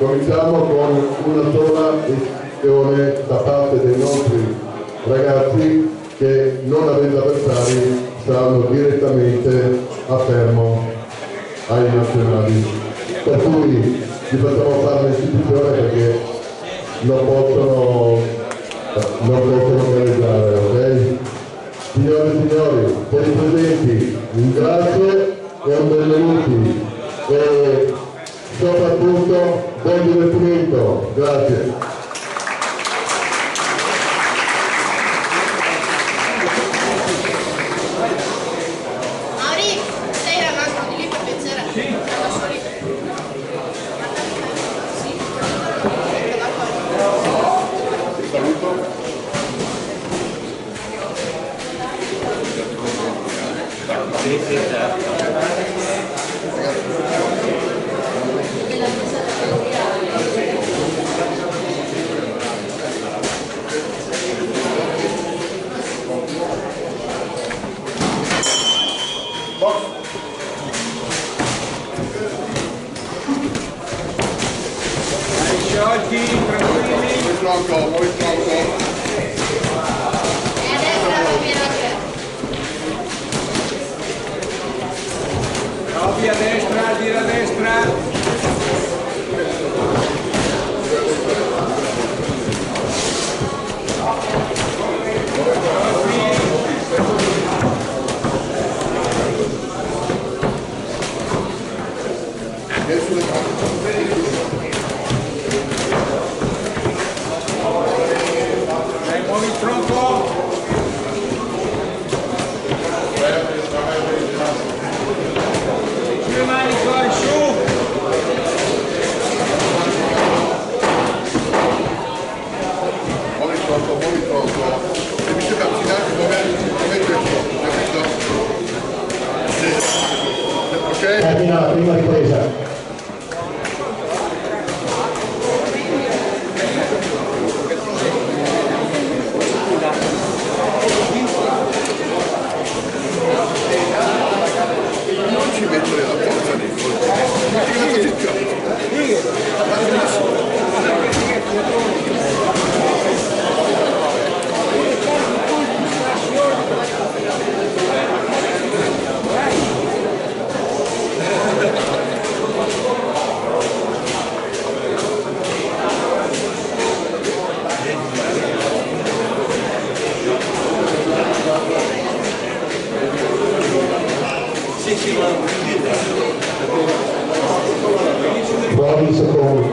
Cominciamo con una sola istruzione da parte dei nostri ragazzi che, non avendo avversari, saranno direttamente a fermo ai nazionali. Per cui ci facciamo fare l'istituzione perché non possono gareggiare, ok? Signore e signori, per i presenti un grazie e un benvenuti e soprattutto buon divertimento. Grazie. A destra, gira a destra. Muovi il tronco. Su le mani, corri su. Muovi il tronco. Devi avvicinarti dove il tronco, capito? Ok? Termina la prima ripresa. Non ci mettere la forza nei Buoni secondi.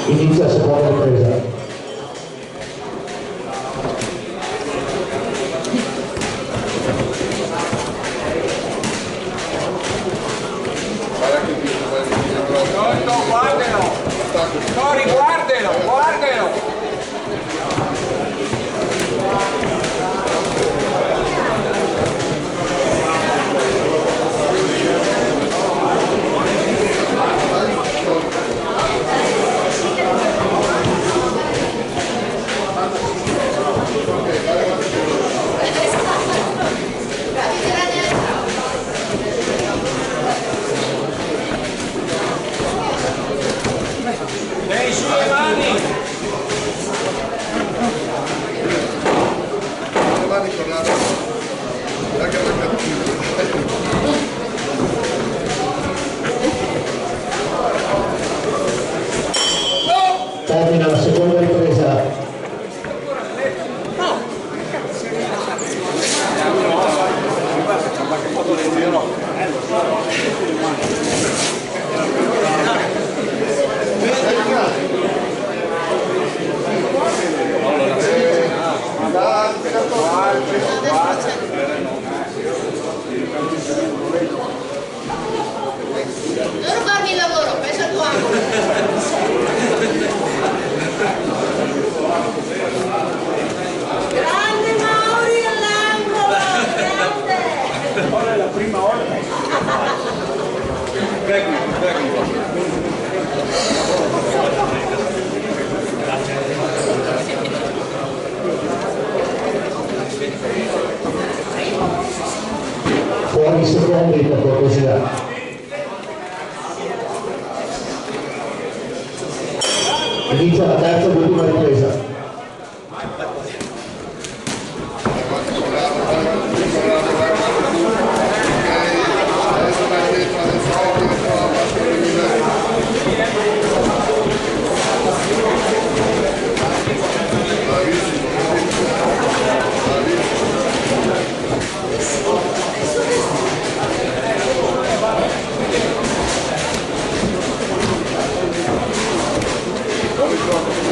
Inizia la seconda ripresa. Cori, guardalo. Dai, su le mani. Le mani con la Termina la seconda ripresa. Non rubarmi il lavoro, pensa al tuo angolo. Grande Mauri all'angolo, grande! Ora è la prima volta. secondi per cortesia. Inizia la terza ed ultima ripresa.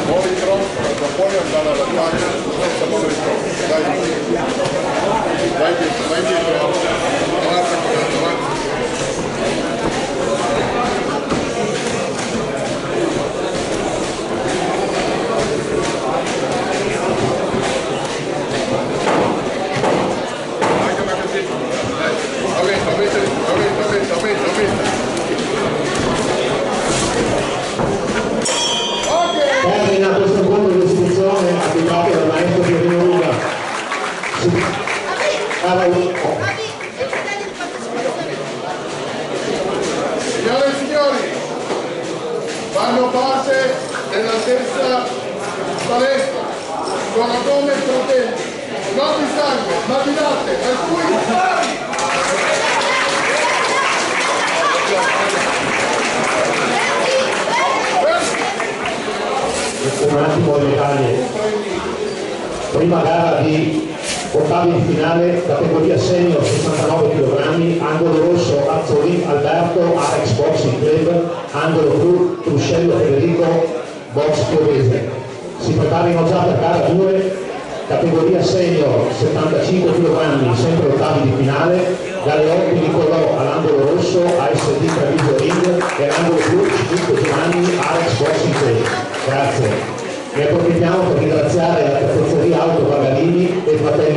Muovi troppo, non puoi andare alla pagina senza muovere troppo. Vai dietro. Avanti, avanti. Termina questo incontro di istruzione applicato dal maestro Pierino Luga. Signore e signori, fanno parte della terza palestra, sono donne e fratelli, non di sangue, ma di latte, per cui un attimo di dettagli. Prima gara di ottavi di finale, categoria senior 69 kg, angolo rosso Azzolin Alberto, Arex Boxing Club, angolo blu Truscello Federico, box Piovese. Si preparino già per gara 2, categoria senior 75 kg, sempre ottavi di finale, Galeotti Nicolò all'angolo rosso, ASD Treviso Ring e all'angolo blu Cicco Giovanni, Arex Boxing Club. Grazie. Ne approfittiamo per ringraziare la caffezzeria Auto Paganini e i fratelli